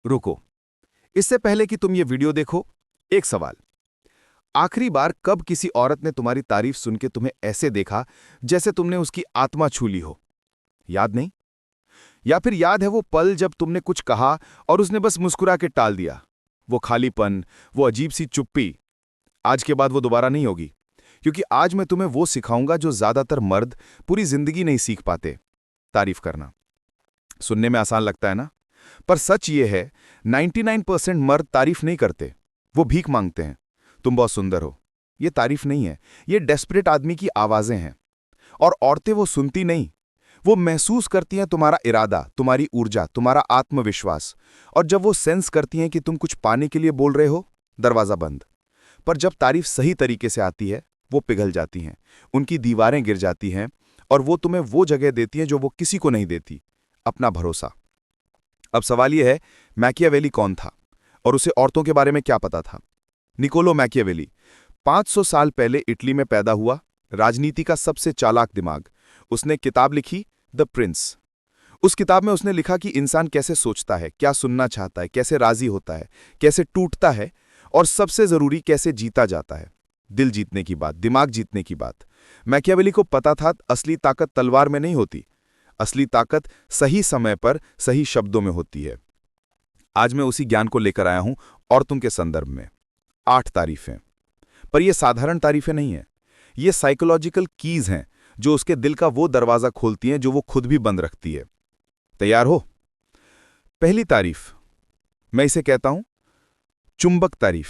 रुको। इससे पहले कि तुम ये वीडियो देखो, एक सवाल। आखिरी बार कब किसी औरत ने तुम्हारी तारीफ सुन के तुम्हें ऐसे देखा जैसे तुमने उसकी आत्मा छू ली हो? याद नहीं? या फिर याद है वो पल जब तुमने कुछ कहा और उसने बस मुस्कुरा के टाल दिया? वो खालीपन, वो अजीब सी चुप्पी। आज के बाद वो दोबारा नहीं होगी, क्योंकि आज मैं तुम्हें वो सिखाऊंगा जो ज्यादातर मर्द पूरी जिंदगी नहीं सीख पाते। तारीफ करना। सुनने में आसान लगता है ना? पर सच ये है, 99% मर्द तारीफ नहीं करते। वो भीख मांगते हैं। तुम बहुत सुंदर हो। ये तारीफ नहीं है, ये डेस्परेट आदमी की आवाजें हैं। और औरतें वो सुनती नहीं, वो महसूस करती हैं तुम्हारा इरादा, तुम्हारी ऊर्जा, तुम्हारा आत्मविश्वास। और जब वो सेंस करती हैं कि तुम कुछ पाने के लिए बोल रहे हो, दरवाजा बंद। पर जब तारीफ सही तरीके से आती है, वो पिघल जाती हैं, उनकी दीवारें गिर जाती हैं, और वो तुम्हें वो जगह देती हैं जो वो किसी को नहीं देती, अपना भरोसा। अब सवाल यह है, मैकियावेली कौन था और उसे औरतों के बारे में क्या पता था? निकोलो मैकियावेली 500 साल पहले इटली में पैदा हुआ, राजनीति का सबसे चालाक दिमाग। उसने किताब लिखी, द प्रिंस। उस किताब में उसने लिखा कि इंसान कैसे सोचता है, क्या सुनना चाहता है, कैसे राजी होता है, कैसे टूटता है, और सबसे जरूरी कैसे जीता जाता है। दिल जीतने की बात, दिमाग जीतने की बात। मैकियावेली को पता था असली ताकत तलवार में नहीं होती, असली ताकत सही समय पर सही शब्दों में होती है। आज मैं उसी ज्ञान को लेकर आया हूं औरतों के संदर्भ में। 8 तारीफें। पर ये साधारण तारीफें नहीं हैं, ये साइकोलॉजिकल कीज हैं जो उसके दिल का वो दरवाजा खोलती हैं जो वो खुद भी बंद रखती है। तैयार हो? पहली तारीफ, मैं इसे कहता हूं चुंबक तारीफ।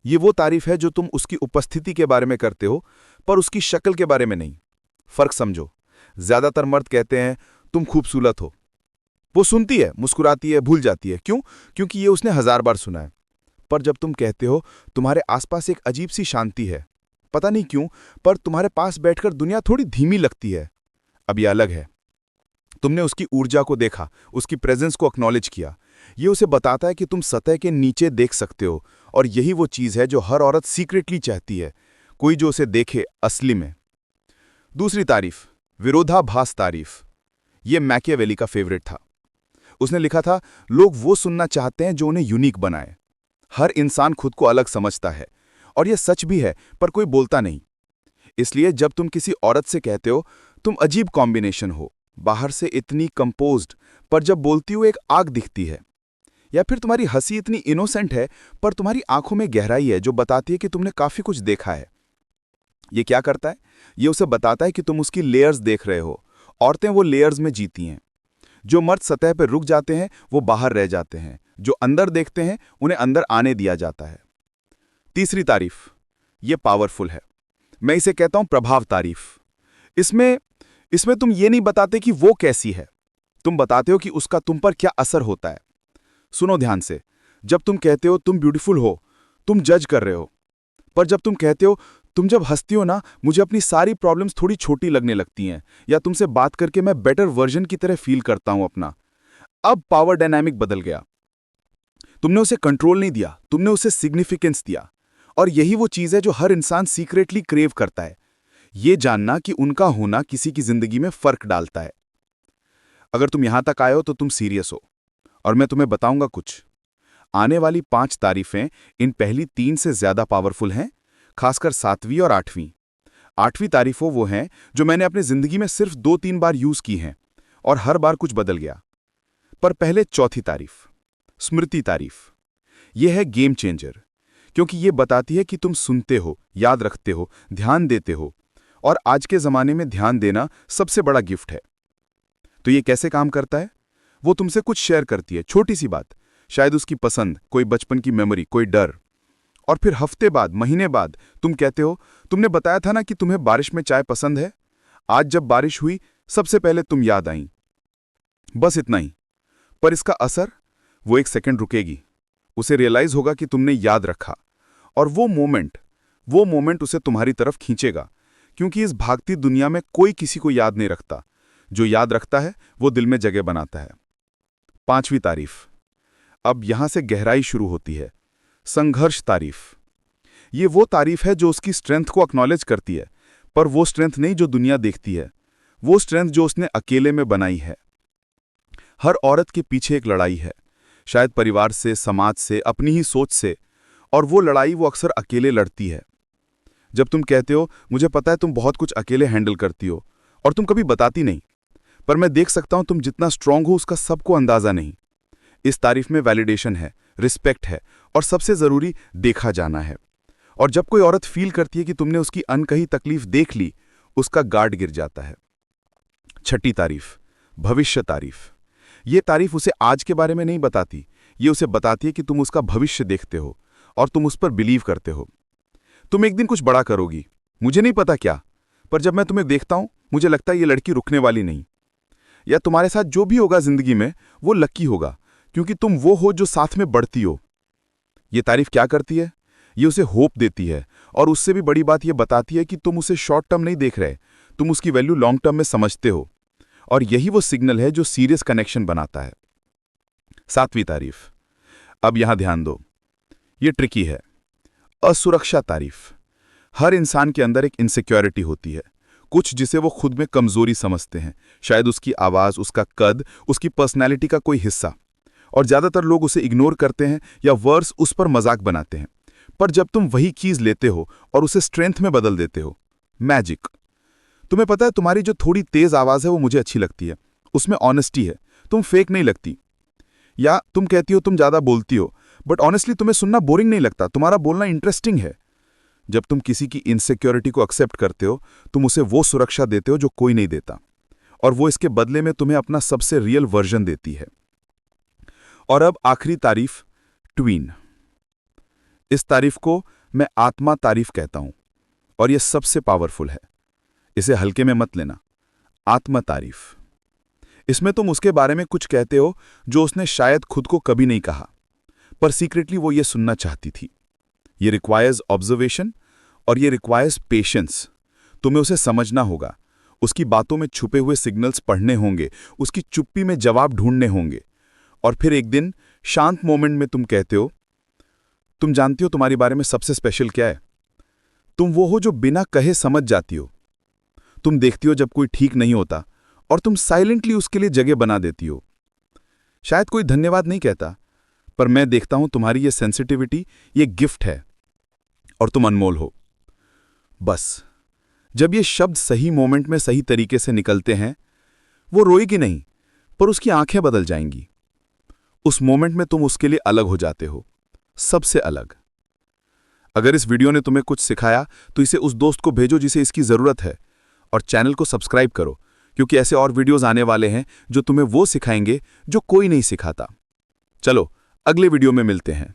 ये वो तारीफ है जो तुम उसकी उपस्थिति के बारे में करते हो, पर उसकी शक्ल के बारे में नहीं। फर्क समझो। ज्यादातर मर्द कहते हैं तुम खूबसूरत हो। वो सुनती है, मुस्कुराती है, भूल जाती है। क्यों? क्योंकि ये उसने 1000 बार सुना है। पर जब तुम कहते हो तुम्हारे आसपास एक अजीब सी शांति है, पता नहीं क्यों, पर तुम्हारे पास बैठकर दुनिया थोड़ी धीमी लगती है, अब ये अलग है। तुमने उसकी ऊर्जा को देखा, उसकी प्रेजेंस को एक्नॉलेज किया। ये उसे बताता है कि तुम सतह के नीचे देख सकते हो, और यही वो चीज है जो हर औरत सीक्रेटली चाहती है, कोई जो उसे देखे असली में। दूसरी तारीफ, विरोधाभास तारीफ। ये मैकियावेली का फेवरेट था। उसने लिखा था, लोग वो सुनना चाहते हैं जो उन्हें यूनिक बनाए। हर इंसान खुद को अलग समझता है, और यह सच भी है, पर कोई बोलता नहीं। इसलिए जब तुम किसी औरत से कहते हो तुम अजीब कॉम्बिनेशन हो, बाहर से इतनी कंपोज्ड, पर जब बोलती हो एक आग दिखती है। या फिर तुम्हारी हंसी इतनी इनोसेंट है, पर तुम्हारी आंखों में गहराई है जो बताती है कि तुमने काफी कुछ देखा है। ये क्या करता है? ये उसे बताता है कि तुम उसकी लेयर्स देख रहे हो। औरतें वो लेयर्स में जीती हैं। जो मर्द सतह पर रुक जाते हैं वो बाहर रह जाते हैं, जो अंदर देखते हैं उन्हें अंदर आने दिया जाता है। तीसरी तारीफ, ये पावरफुल है। मैं इसे कहता हूं प्रभाव तारीफ। इसमें इसमें तुम ये नहीं बताते कि वो कैसी है, तुम बताते हो कि उसका तुम पर क्या असर होता है। सुनो ध्यान से। जब तुम कहते हो तुम ब्यूटीफुल हो, तुम जज कर रहे हो। पर जब तुम कहते हो तुम जब हंसती हो ना, मुझे अपनी सारी प्रॉब्लम्स थोड़ी छोटी लगने लगती हैं, या तुमसे बात करके मैं बेटर वर्जन की तरह फील करता हूं अपना, अब पावर डायनामिक बदल गया। तुमने उसे कंट्रोल नहीं दिया, तुमने उसे सिग्निफिकेंस दिया। और यही वो चीज है जो हर इंसान सीक्रेटली क्रेव करता है, ये जानना कि उनका होना किसी की जिंदगी में फर्क डालता है। अगर तुम यहां तक आए हो तो तुम सीरियस हो, और मैं तुम्हें बताऊंगा कुछ। आने वाली 5 तारीफें इन पहली 3 से ज्यादा पावरफुल हैं, खासकर 7वीं और 8वीं। 8वीं तारीफों वो हैं जो मैंने अपनी जिंदगी में सिर्फ 2-3 बार यूज की हैं, और हर बार कुछ बदल गया। पर पहले चौथी तारीफ, स्मृति तारीफ। यह है गेम चेंजर, क्योंकि यह बताती है कि तुम सुनते हो, याद रखते हो, ध्यान देते हो, और आज के जमाने में ध्यान देना सबसे बड़ा गिफ्ट है। तो ये कैसे काम करता है? वो तुमसे कुछ शेयर करती है, छोटी सी बात, शायद उसकी पसंद, कोई बचपन की मेमोरी, कोई डर। और फिर हफ्ते बाद, महीने बाद तुम कहते हो तुमने बताया था ना कि तुम्हें बारिश में चाय पसंद है, आज जब बारिश हुई सबसे पहले तुम याद आई। बस इतना ही। पर इसका असर, वो 1 सेकंड रुकेगी। उसे रियलाइज होगा कि तुमने याद रखा, और वो मोमेंट उसे तुम्हारी तरफ खींचेगा, क्योंकि इस भागती दुनिया में कोई किसी को याद नहीं रखता। जो याद रखता है वो दिल में जगह बनाता है। 5वीं तारीफ। अब यहां से गहराई शुरू होती है। संघर्ष तारीफ। ये वो तारीफ है जो उसकी स्ट्रेंथ को एक्नॉलेज करती है, पर वो स्ट्रेंथ नहीं जो दुनिया देखती है, वो स्ट्रेंथ जो उसने अकेले में बनाई है। हर औरत के पीछे एक लड़ाई है, शायद परिवार से, समाज से, अपनी ही सोच से। और वो लड़ाई वो अक्सर अकेले लड़ती है। जब तुम कहते हो मुझे पता है तुम बहुत कुछ अकेले हैंडल करती हो और तुम कभी बताती नहीं, पर मैं देख सकता हूं तुम जितना स्ट्रांग हो उसका सबको अंदाजा नहीं। इस तारीफ में वैलिडेशन है, रिस्पेक्ट है और सबसे जरूरी देखा जाना है। और जब कोई औरत फील करती है कि तुमने उसकी अनकही तकलीफ देख ली, उसका गार्ड गिर जाता है। छठी तारीफ, भविष्य तारीफ। ये तारीफ उसे आज के बारे में नहीं बताती, ये उसे बताती है कि तुम उसका भविष्य देखते हो और तुम उस पर बिलीव करते हो। तुम एक दिन कुछ बड़ा करोगी, मुझे नहीं पता क्या, पर जब मैं तुम्हें देखता हूं मुझे लगता है ये लड़की रुकने वाली नहीं। या तुम्हारे साथ जो भी होगा जिंदगी में वो लकी होगा, क्योंकि तुम वो हो जो साथ में बढ़ती हो। ये तारीफ क्या करती है? ये उसे होप देती है और उससे भी बड़ी बात ये बताती है कि तुम उसे शॉर्ट टर्म नहीं देख रहे, तुम उसकी वैल्यू लॉन्ग टर्म में समझते हो। और यही वो सिग्नल है जो सीरियस कनेक्शन बनाता है। सातवीं तारीफ, अब यहां ध्यान दो, ये ट्रिकी है। असुरक्षा तारीफ। हर इंसान के अंदर एक इनसिक्योरिटी होती है, कुछ जिसे वो खुद में कमजोरी समझते हैं, शायद उसकी आवाज, उसका कद, उसकी पर्सनैलिटी का कोई हिस्सा। और ज्यादातर लोग उसे इग्नोर करते हैं या वर्स उस पर मजाक बनाते हैं। पर जब तुम वही चीज लेते हो और उसे स्ट्रेंथ में बदल देते हो, मैजिक। तुम्हें पता है तुम्हारी जो थोड़ी तेज आवाज है वो मुझे अच्छी लगती है, उसमें ऑनेस्टी है, तुम फेक नहीं लगती। या तुम कहती हो तुम ज्यादा बोलती हो, बट ऑनेस्टली तुम्हें सुनना बोरिंग नहीं लगता, तुम्हारा बोलना इंटरेस्टिंग है। जब तुम किसी की इनसिक्योरिटी को एक्सेप्ट करते हो, तुम उसे वो सुरक्षा देते हो जो कोई नहीं देता, और वो इसके बदले में तुम्हें अपना सबसे रियल वर्जन देती है। और अब आखिरी तारीफ, ट्वीन। इस तारीफ को मैं आत्मा तारीफ कहता हूं और यह सबसे पावरफुल है। इसे हल्के में मत लेना। आत्मा तारीफ, इसमें तुम उसके बारे में कुछ कहते हो जो उसने शायद खुद को कभी नहीं कहा, पर सीक्रेटली वो ये सुनना चाहती थी। ये रिक्वायर्स ऑब्जर्वेशन और ये रिक्वायर्स पेशेंस। तुम्हें उसे समझना होगा, उसकी बातों में छुपे हुए सिग्नल्स पढ़ने होंगे, उसकी चुप्पी में जवाब ढूंढने होंगे। और फिर एक दिन शांत मोमेंट में तुम कहते हो, तुम जानती हो तुम्हारे बारे में सबसे स्पेशल क्या है? तुम वो हो जो बिना कहे समझ जाती हो। तुम देखती हो जब कोई ठीक नहीं होता और तुम साइलेंटली उसके लिए जगह बना देती हो। शायद कोई धन्यवाद नहीं कहता, पर मैं देखता हूं तुम्हारी ये सेंसिटिविटी ये गिफ्ट है और तुम अनमोल हो। बस जब ये शब्द सही मोमेंट में सही तरीके से निकलते हैं, वो रोएगी नहीं, पर उसकी आंखें बदल जाएंगी। उस मोमेंट में तुम उसके लिए अलग हो जाते हो, सबसे अलग। अगर इस वीडियो ने तुम्हें कुछ सिखाया तो इसे उस दोस्त को भेजो जिसे इसकी जरूरत है, और चैनल को सब्सक्राइब करो, क्योंकि ऐसे और वीडियोस आने वाले हैं जो तुम्हें वो सिखाएंगे जो कोई नहीं सिखाता। चलो अगले वीडियो में मिलते हैं।